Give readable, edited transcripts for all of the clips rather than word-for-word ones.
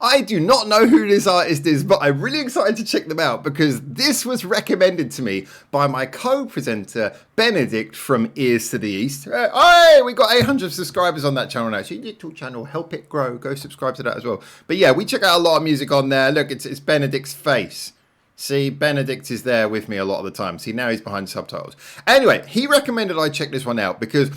I do not know who this artist is, but I'm really excited to check them out because this was recommended to me by my co-presenter, Benedict from Ears to the East. Hey, we got 800 subscribers on that channel now. It's a little channel, help it grow. Go subscribe to that as well. But yeah, we check out a lot of music on there. Look, it's Benedict's face. See, Benedict is there with me a lot of the time. See, now he's behind subtitles. Anyway, he recommended I check this one out because,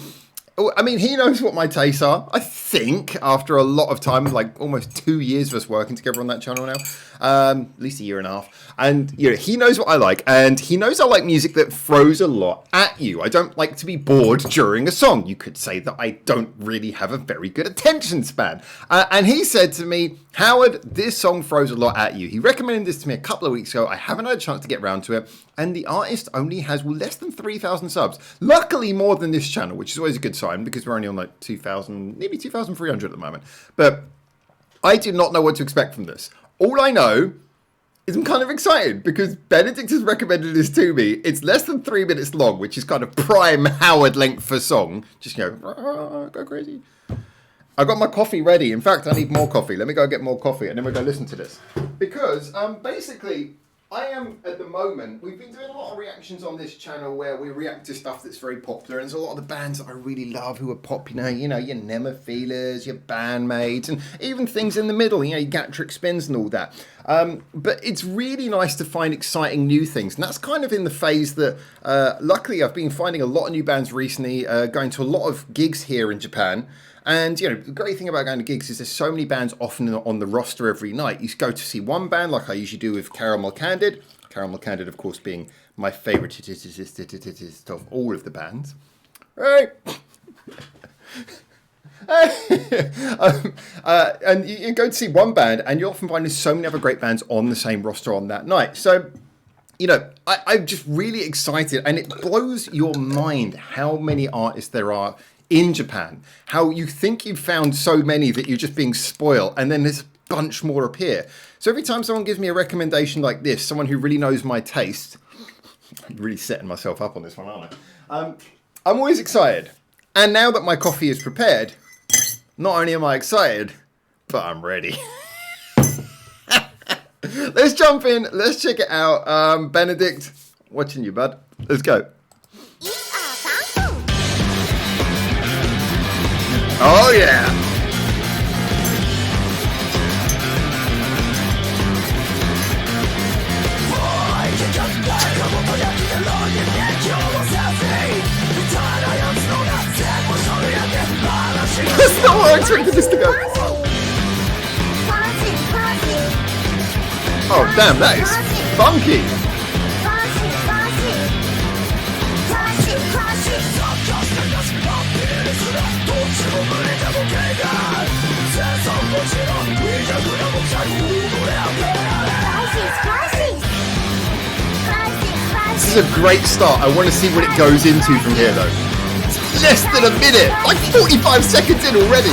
I mean, he knows what my tastes are, I think, after a lot of time, like almost 2 years of us working together on that channel now. At least a year and a half. And, you know, he knows what I like. And he knows I like music that throws a lot at you. I don't like to be bored during a song. You could say that I don't really have a very good attention span. And he said to me, Howard, this song throws a lot at you. He recommended this to me a couple of weeks ago. I haven't had a chance to get around to it. And the artist only has less than 3,000 subs. Luckily more than this channel, which is always a good sign because we're only on like 2,000, maybe 2,300 at the moment. But I did not know what to expect from this. All I know is I'm kind of excited because Benedict has recommended this to me. It's less than 3 minutes long, which is kind of prime Howard length for song. Just, you know, go crazy. I got my coffee ready. In fact, I need more coffee. Let me go get more coffee and then we'll go listen to this. Because basically, I am at the moment, we've been doing a lot of reactions on this channel where we react to stuff that's very popular. And there's a lot of the bands that I really love who are popular. You know, your Nemophilas, your Bandmates, and even things in the middle, you know, your Gatric Spins and all that. But it's really nice to find exciting new things. And that's kind of in the phase that, luckily, I've been finding a lot of new bands recently, going to a lot of gigs here in Japan. And, you know, the great thing about going to gigs is there's so many bands often on the roster every night. You go to see one band like I usually do with Candid. Candid, of course, being my favourite of all of the bands. Right. And you go to see one band and you often find there's so many other great bands on the same roster on that night. So, you know, I'm just really excited and it blows your mind how many artists there are in Japan, how you think you've found so many that you're just being spoiled and then there's a bunch more appear. So every time someone gives me a recommendation like this, someone who really knows my taste, I'm really setting myself up on this one, aren't I? I'm always excited. And now that my coffee is prepared, not only am I excited, but I'm ready. Let's jump in, let's check it out. Benedict, watching you, bud. Let's go. Oh yeah! That's not what I expected this to go. Oh damn, that is funky! This is a great start. I want to see what it goes into from here though. It's less than a minute, like 45 seconds in already.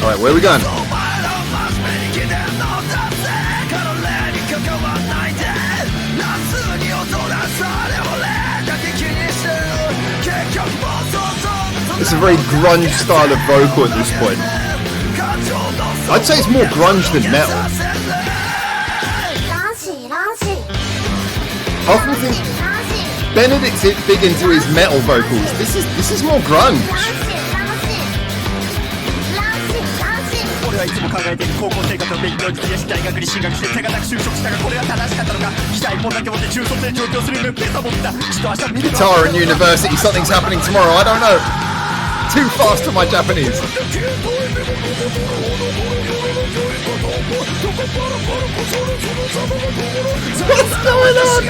Alright, where are we going? It's a very grunge style of vocal at this point. I'd say it's more grunge than metal. I often think Benedict's big into his metal vocals. This is more grunge. Guitar in university, something's happening tomorrow, I don't know. Too fast for my Japanese. What's going on?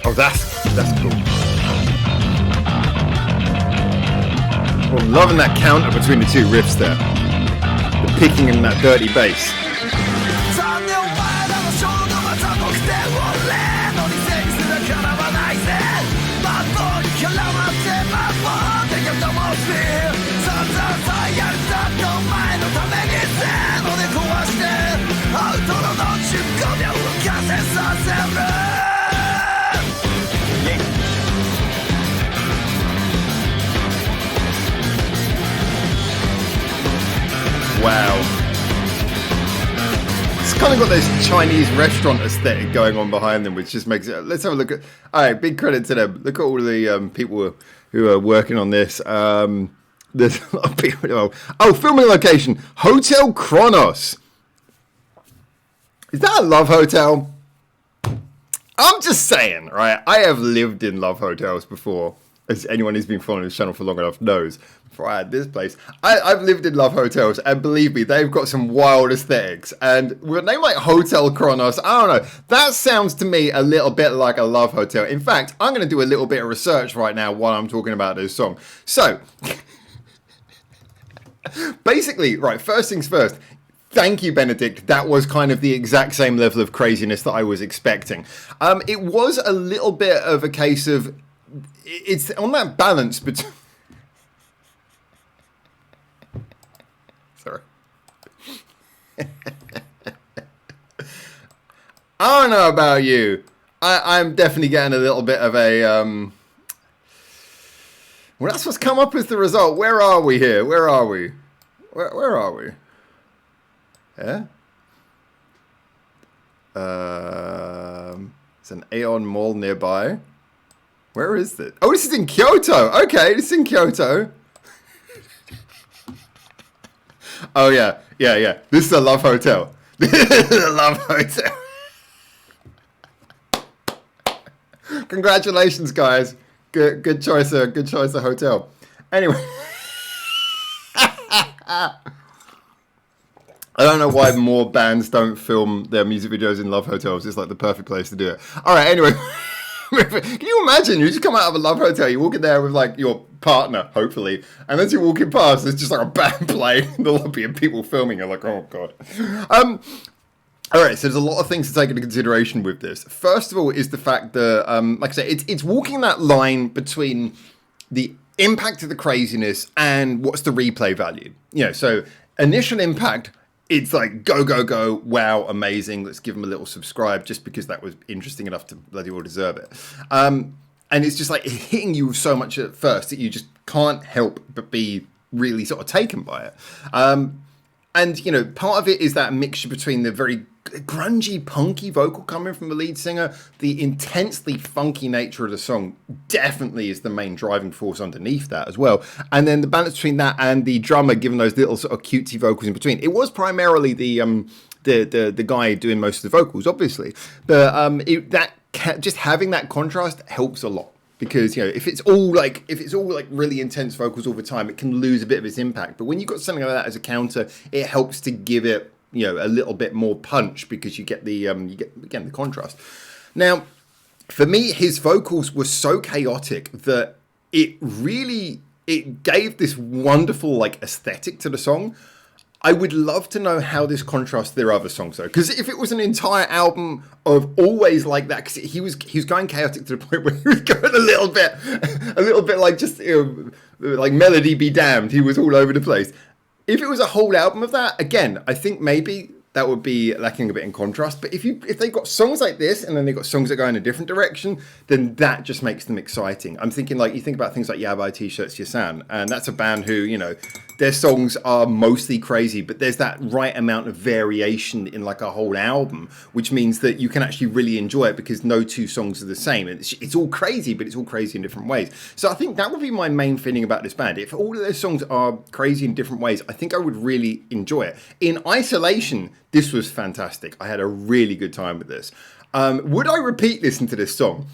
Oh, that's cool. Well, I'm loving that counter between the two riffs there. The picking and that dirty bass. Wow. It's kind of got this Chinese restaurant aesthetic going on behind them, which just makes it... Let's have a look at... All right, big credit to them. Look at all the people who are working on this. There's a lot of people... Oh, filming location. Hotel Kronos. Is that a love hotel? I'm just saying, right? I have lived in love hotels before. As anyone who's been following this channel for long enough knows. Before I had this place, I've lived in love hotels, and believe me, they've got some wild aesthetics. And with a name like Hotel Kronos, I don't know, that sounds to me a little bit like a love hotel. In fact, I'm going to do a little bit of research right now while I'm talking about this song. So, basically, right, first things first. Thank you, Benedict. That was kind of the exact same level of craziness that I was expecting. It was a little bit of a case of, it's on that balance between... Sorry. I don't know about you. I'm definitely getting a little bit of a... Well, that's what's come up as the result. Where are we here? Where are we? Where are we? Yeah? It's an Aeon Mall nearby. Where is it? Oh, this is in Kyoto. Okay, this is in Kyoto. Oh, yeah. Yeah. This is a love hotel. This is a love hotel. Congratulations, guys. Good choice of hotel. Anyway. I don't know why more bands don't film their music videos in love hotels. It's like the perfect place to do it. All right, anyway. Can you imagine? You just come out of a love hotel, you walk in there with like your partner, hopefully, and as you're walking past, there's just like a band playing in the lobby and people filming. You're like, oh god. All right, so there's a lot of things to take into consideration with this. First of all, is the fact that, like I say, it's walking that line between the impact of the craziness and what's the replay value. You know, so initial impact. It's like, go, wow, amazing. Let's give them a little subscribe just because that was interesting enough to bloody well deserve it. And it's just like hitting you so much at first that you just can't help but be really sort of taken by it. And, you know, part of it is that mixture between the very grungy, punky vocal coming from the lead singer. The intensely funky nature of the song definitely is the main driving force underneath that as well. And then the balance between that and the drummer giving those little sort of cutesy vocals in between. It was primarily the guy doing most of the vocals, obviously. But just having that contrast helps a lot. Because, you know, if it's all like really intense vocals all the time, it can lose a bit of its impact. But when you've got something like that as a counter, it helps to give it, you know, a little bit more punch because you get the the contrast. Now, for me, his vocals were so chaotic that it gave this wonderful like aesthetic to the song. I would love to know how this contrasts their other songs, though, because if it was an entire album of always like that, because he was going chaotic to the point where he was going a little bit like just, you know, like Melody Be Damned. He was all over the place. If it was a whole album of that, again, I think maybe that would be lacking a bit in contrast. But if they got songs like this and then they got songs that go in a different direction, then that just makes them exciting. I'm thinking like, you think about things like Yabai T-Shirts Yasan, and that's a band who, you know, their songs are mostly crazy, but there's that right amount of variation in like a whole album, which means that you can actually really enjoy it because no two songs are the same. It's all crazy, but it's all crazy in different ways. So I think that would be my main feeling about this band. If all of their songs are crazy in different ways, I think I would really enjoy it. In isolation, this was fantastic. I had a really good time with this. Would I repeat listening to this song?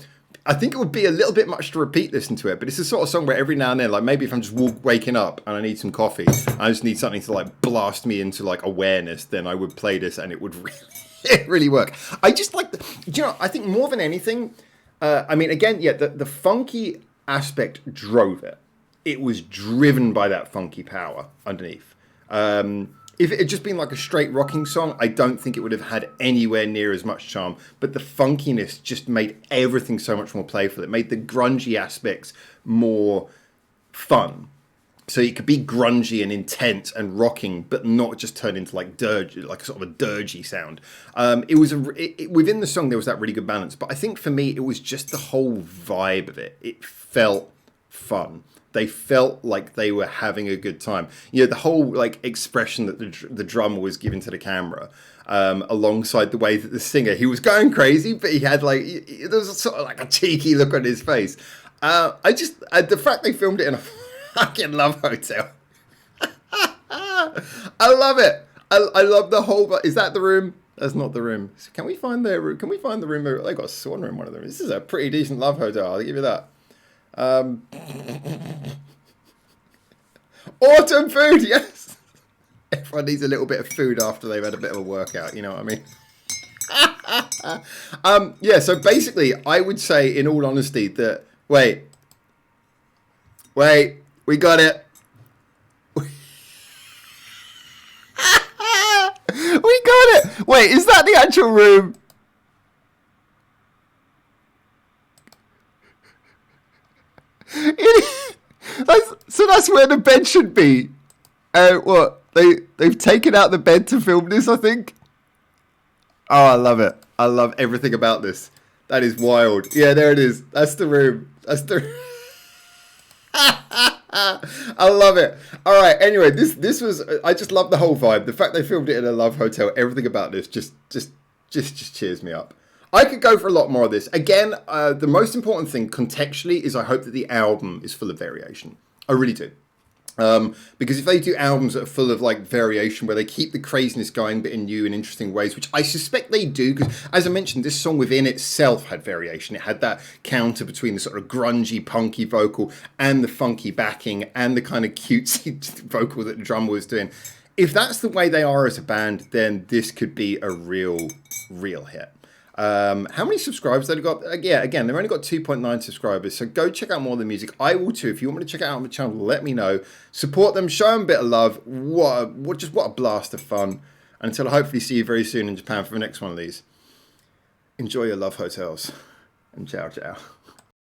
I think it would be a little bit much to repeat listen to it, but it's the sort of song where every now and then, like maybe if I'm just waking up and I need some coffee, I just need something to like blast me into like awareness, then I would play this and it would really work. I just like I think more than anything, I mean, again, yeah, the funky aspect drove it. It was driven by that funky power underneath. If it had just been like a straight rocking song, I don't think it would have had anywhere near as much charm. But the funkiness just made everything so much more playful. It made the grungy aspects more fun. So it could be grungy and intense and rocking, but not just turn into like dirge, like sort of a dirgy sound. Within the song there was that really good balance. But I think for me it was just the whole vibe of it. It felt fun. they felt like they were having a good time. You know, the whole like expression that the drummer was giving to the camera, alongside the way that the singer, he was going crazy, but he had like, there was sort of like a cheeky look on his face. The fact they filmed it in a fucking love hotel. I love it. I love the whole. Is that the room? That's not the room. Can we find the room? Can we find the room? They got a sauna in one of them. This is a pretty decent love hotel. I'll give you that. Autumn food, yes. Everyone needs a little bit of food after they've had a bit of a workout. You know what I mean? Yeah. So basically, I would say, in all honesty, that wait, we got it. We got it! Wait, is that the actual room? So that's where the bed should be. What? They've taken out the bed to film this, I think? Oh, I love it. I love everything about this. That is wild. Yeah, there it is. That's the room. That's the... I love it. All right. Anyway, this was. I just love the whole vibe. The fact they filmed it in a love hotel. Everything about this just cheers me up. I could go for a lot more of this. Again, the most important thing contextually is I hope that the album is full of variation. I really do. Because if they do albums that are full of like variation where they keep the craziness going but in new and interesting ways, which I suspect they do, because as I mentioned, this song within itself had variation. It had that counter between the sort of grungy punky vocal and the funky backing and the kind of cutesy vocal that the drummer was doing. If that's the way they are as a band, then this could be a real hit. How many subscribers they've got? Yeah, again, they've only got 2.9 subscribers, so go check out more of the music. I will too. If you want me to check it out on the channel, let me know. Support them, show them a bit of love. What a blast of fun. And until I hopefully see you very soon in Japan for the next one of these. Enjoy your love hotels. And ciao, ciao.